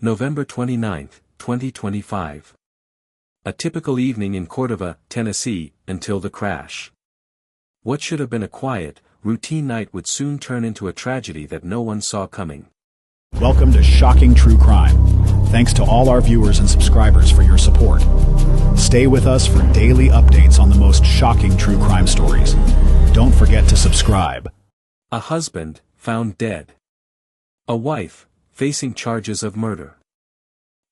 November 29, 2025. A typical evening in Cordova, Tennessee, until the crash. What should have been a quiet, routine night would soon turn into a tragedy that no one saw coming. Welcome to Shocking True Crime. Thanks to all our viewers and subscribers for your support. Stay with us for daily updates on the most shocking true crime stories. Don't forget to subscribe. A husband, found dead. A wife, facing charges of murder.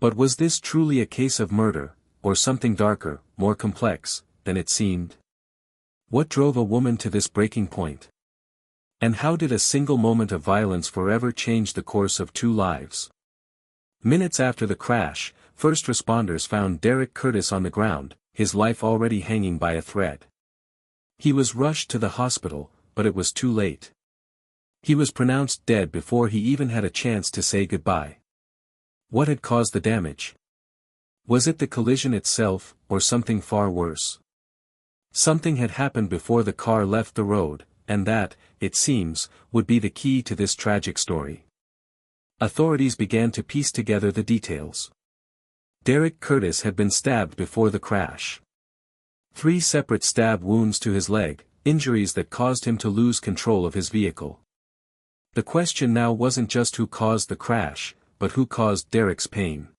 But was this truly a case of murder, or something darker, more complex, than it seemed? What drove a woman to this breaking point? And how did a single moment of violence forever change the course of two lives? Minutes after the crash, first responders found Derek Curtis on the ground, his life already hanging by a thread. He was rushed to the hospital, but it was too late. He was pronounced dead before he even had a chance to say goodbye. What had caused the damage? Was it the collision itself, or something far worse? Something had happened before the car left the road, and that, it seems, would be the key to this tragic story. Authorities began to piece together the details. Derek Curtis had been stabbed before the crash. 3 separate stab wounds to his leg, injuries that caused him to lose control of his vehicle. The question now wasn't just who caused the crash, but who caused Derek's pain.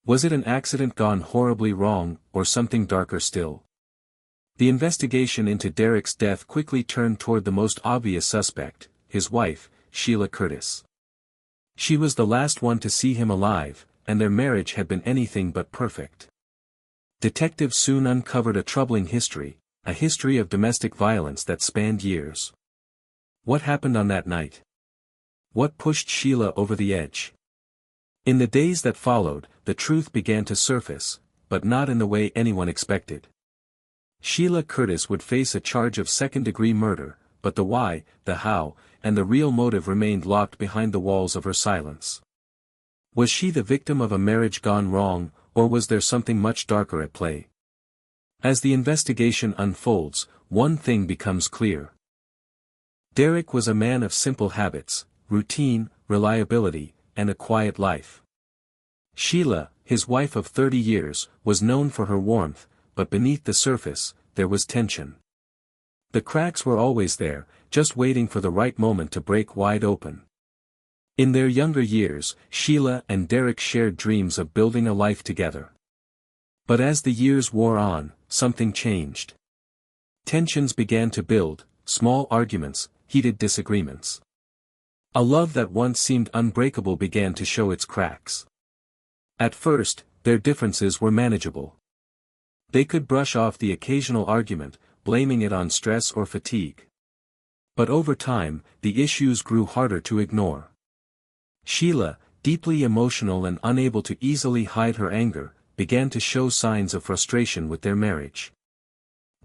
Was it an accident gone horribly wrong, or something darker still? The investigation into Derek's death quickly turned toward the most obvious suspect, his wife, Sheila Curtis. She was the last one to see him alive, and their marriage had been anything but perfect. Detectives soon uncovered a troubling history, a history of domestic violence that spanned years. What happened on that night? What pushed Sheila over the edge? In the days that followed, the truth began to surface, but not in the way anyone expected. Sheila Curtis would face a charge of second-degree murder, but the why, the how, and the real motive remained locked behind the walls of her silence. Was she the victim of a marriage gone wrong, or was there something much darker at play? As the investigation unfolds, one thing becomes clear. Derek was a man of simple habits, routine, reliability, and a quiet life. Sheila, his wife of 30 years, was known for her warmth, but beneath the surface, there was tension. The cracks were always there, just waiting for the right moment to break wide open. In their younger years, Sheila and Derek shared dreams of building a life together. But as the years wore on, something changed. Tensions began to build, small arguments, heated disagreements. A love that once seemed unbreakable began to show its cracks. At first, their differences were manageable. They could brush off the occasional argument, blaming it on stress or fatigue. But over time, the issues grew harder to ignore. Sheila, deeply emotional and unable to easily hide her anger, began to show signs of frustration with their marriage.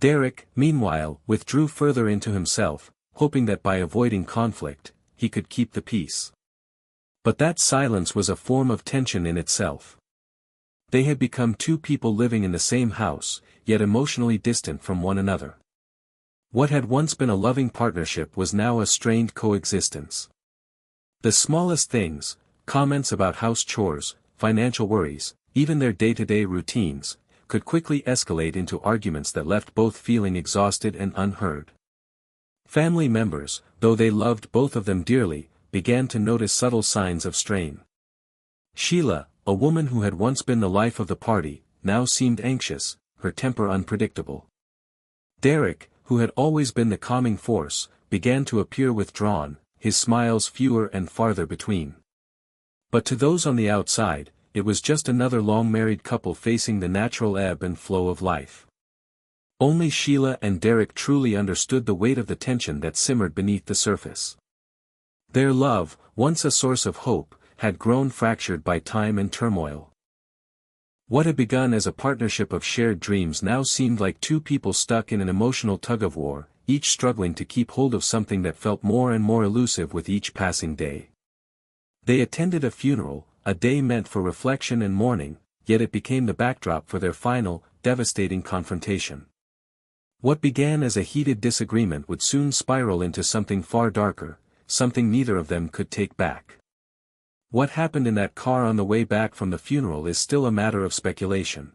Derek, meanwhile, withdrew further into himself, hoping that by avoiding conflict, he could keep the peace. But that silence was a form of tension in itself. They had become two people living in the same house, yet emotionally distant from one another. What had once been a loving partnership was now a strained coexistence. The smallest things, comments about house chores, financial worries, even their day-to-day routines, could quickly escalate into arguments that left both feeling exhausted and unheard. Family members, though they loved both of them dearly, began to notice subtle signs of strain. Sheila, a woman who had once been the life of the party, now seemed anxious, her temper unpredictable. Derek, who had always been the calming force, began to appear withdrawn, his smiles fewer and farther between. But to those on the outside, it was just another long-married couple facing the natural ebb and flow of life. Only Sheila and Derek truly understood the weight of the tension that simmered beneath the surface. Their love, once a source of hope, had grown fractured by time and turmoil. What had begun as a partnership of shared dreams now seemed like two people stuck in an emotional tug-of-war, each struggling to keep hold of something that felt more and more elusive with each passing day. They attended a funeral, a day meant for reflection and mourning, yet it became the backdrop for their final, devastating confrontation. What began as a heated disagreement would soon spiral into something far darker, something neither of them could take back. What happened in that car on the way back from the funeral is still a matter of speculation.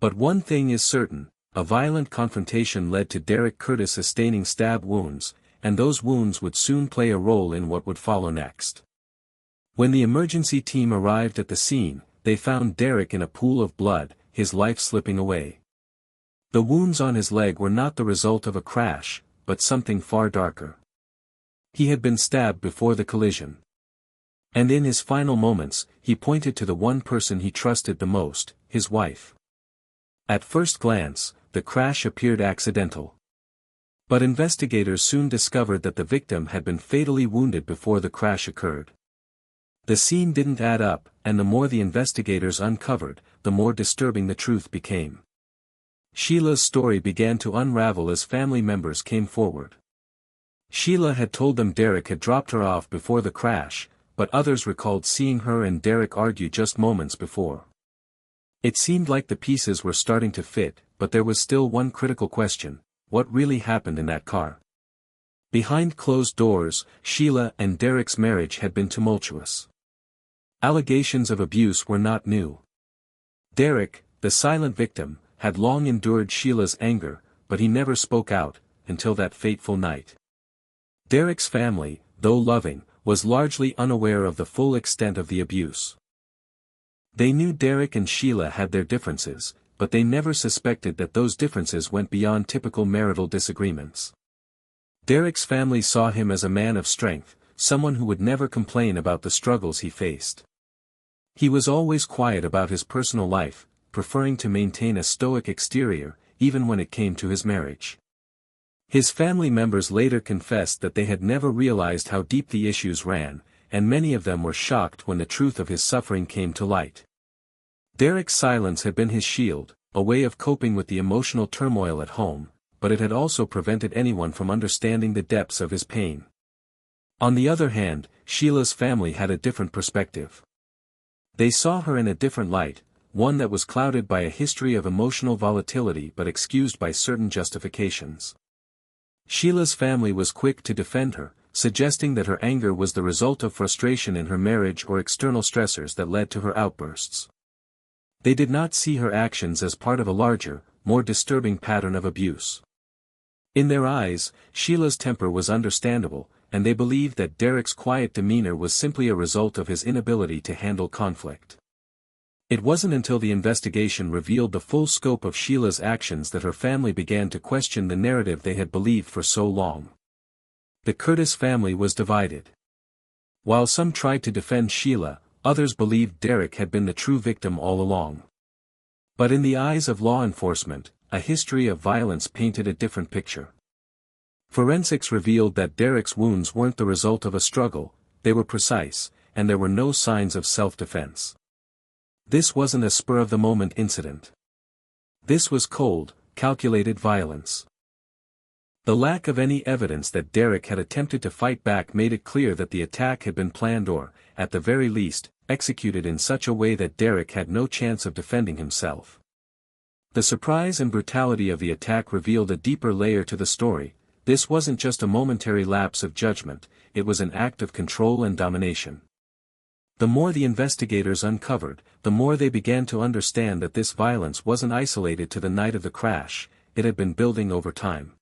But one thing is certain, a violent confrontation led to Derek Curtis sustaining stab wounds, and those wounds would soon play a role in what would follow next. When the emergency team arrived at the scene, they found Derek in a pool of blood, his life slipping away. The wounds on his leg were not the result of a crash, but something far darker. He had been stabbed before the collision. And in his final moments, he pointed to the one person he trusted the most, his wife. At first glance, the crash appeared accidental. But investigators soon discovered that the victim had been fatally wounded before the crash occurred. The scene didn't add up, and the more the investigators uncovered, the more disturbing the truth became. Sheila's story began to unravel as family members came forward. Sheila had told them Derek had dropped her off before the crash, but others recalled seeing her and Derek argue just moments before. It seemed like the pieces were starting to fit, but there was still one critical question: what really happened in that car? Behind closed doors, Sheila and Derek's marriage had been tumultuous. Allegations of abuse were not new. Derek, the silent victim, had long endured Sheila's anger, but he never spoke out, until that fateful night. Derek's family, though loving, was largely unaware of the full extent of the abuse. They knew Derek and Sheila had their differences, but they never suspected that those differences went beyond typical marital disagreements. Derek's family saw him as a man of strength, someone who would never complain about the struggles he faced. He was always quiet about his personal life, preferring to maintain a stoic exterior, even when it came to his marriage. His family members later confessed that they had never realized how deep the issues ran, and many of them were shocked when the truth of his suffering came to light. Derek's silence had been his shield, a way of coping with the emotional turmoil at home, but it had also prevented anyone from understanding the depths of his pain. On the other hand, Sheila's family had a different perspective. They saw her in a different light, one that was clouded by a history of emotional volatility but excused by certain justifications. Sheila's family was quick to defend her, suggesting that her anger was the result of frustration in her marriage or external stressors that led to her outbursts. They did not see her actions as part of a larger, more disturbing pattern of abuse. In their eyes, Sheila's temper was understandable, and they believed that Derek's quiet demeanor was simply a result of his inability to handle conflict. It wasn't until the investigation revealed the full scope of Sheila's actions that her family began to question the narrative they had believed for so long. The Curtis family was divided. While some tried to defend Sheila, others believed Derek had been the true victim all along. But in the eyes of law enforcement, a history of violence painted a different picture. Forensics revealed that Derek's wounds weren't the result of a struggle, they were precise, and there were no signs of self-defense. This wasn't a spur-of-the-moment incident. This was cold, calculated violence. The lack of any evidence that Derek had attempted to fight back made it clear that the attack had been planned or, at the very least, executed in such a way that Derek had no chance of defending himself. The surprise and brutality of the attack revealed a deeper layer to the story. This wasn't just a momentary lapse of judgment, it was an act of control and domination. The more the investigators uncovered, the more they began to understand that this violence wasn't isolated to the night of the crash, it had been building over time.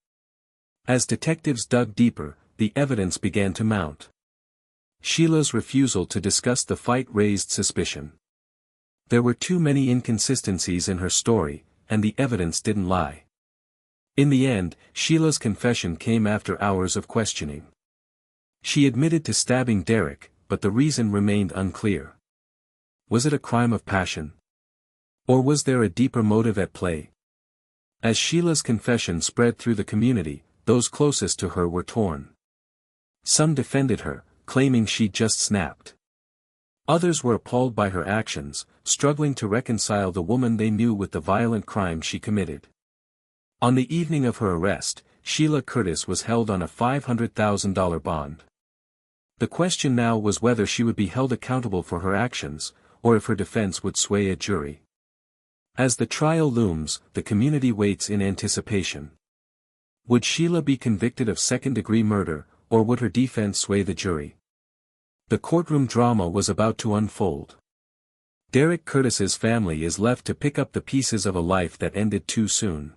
As detectives dug deeper, the evidence began to mount. Sheila's refusal to discuss the fight raised suspicion. There were too many inconsistencies in her story, and the evidence didn't lie. In the end, Sheila's confession came after hours of questioning. She admitted to stabbing Derek, but the reason remained unclear. Was it a crime of passion? Or was there a deeper motive at play? As Sheila's confession spread through the community, those closest to her were torn. Some defended her, claiming she'd just snapped. Others were appalled by her actions, struggling to reconcile the woman they knew with the violent crime she committed. On the evening of her arrest, Sheila Curtis was held on a $500,000 bond. The question now was whether she would be held accountable for her actions, or if her defense would sway a jury. As the trial looms, the community waits in anticipation. Would Sheila be convicted of second-degree murder, or would her defense sway the jury? The courtroom drama was about to unfold. Derek Curtis's family is left to pick up the pieces of a life that ended too soon.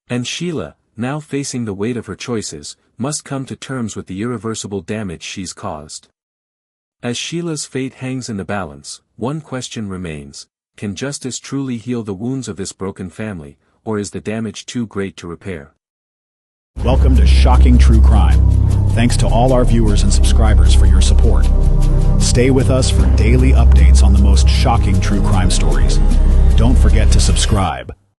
And Sheila, now facing the weight of her choices, must come to terms with the irreversible damage she's caused. As Sheila's fate hangs in the balance, one question remains: can justice truly heal the wounds of this broken family, or is the damage too great to repair? Welcome to Shocking True Crime. Thanks to all our viewers and subscribers for your support. Stay with us for daily updates on the most shocking true crime stories. Don't forget to subscribe.